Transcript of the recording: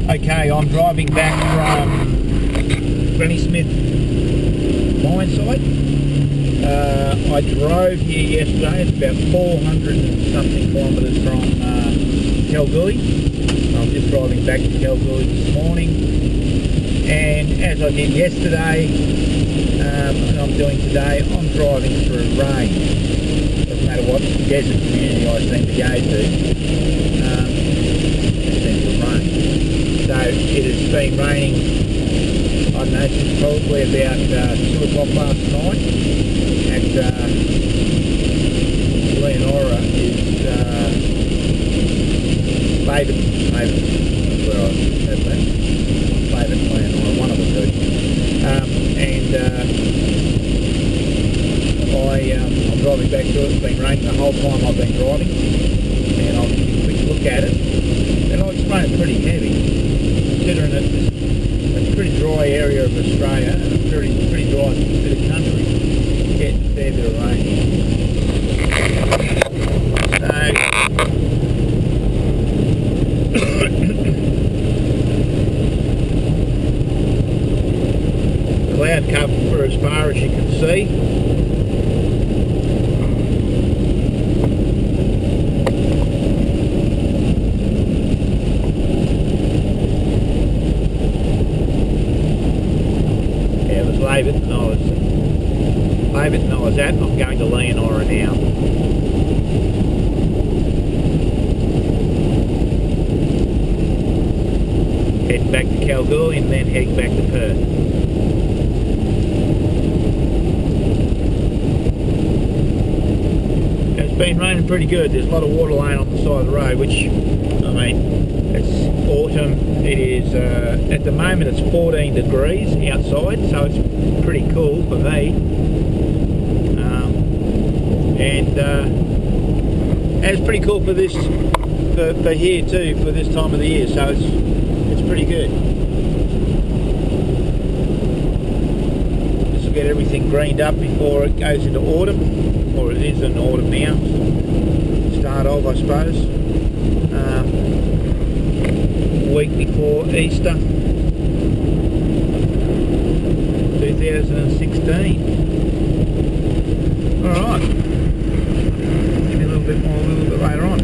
Okay, I'm driving back from Granny Smith mine site. I drove here yesterday. It's about 400 and something kilometres from Kalgoorlie. I'm just driving back to Kalgoorlie this morning, and as I did yesterday, and I'm doing today, I'm driving through rain. Doesn't matter what desert community I seem to go to, it seems to rain. So it has been raining, I don't know, since probably about 2 o'clock last night. At Leonora is Favourite, where I had that. Favourite Leonora, one of the two. I'm driving back to it. It's been raining the whole time I've been driving, and I'll give a quick look at it. And I'll explain it's pretty heavy, considering it's a pretty dry area of Australia and a pretty dry bit of country. Getting a fair bit of rain here. So cloud cover as far as you can see. Yeah, it was David and I was at. I'm going to Leonora now. Heading back to Kalgoorlie and then heading back to Perth. It's been raining pretty good. There's a lot of water laying on the side of the road, which, I mean, it's autumn. It is, at the moment it's 14 degrees outside, so it's pretty cool for me. And it's pretty cool for this, for here too, for this time of the year, so it's pretty good. This will get everything greened up before it goes into autumn, or it is in autumn now, start of, I suppose. A week before Easter 2016. Alright, give me a little bit more a little bit later on.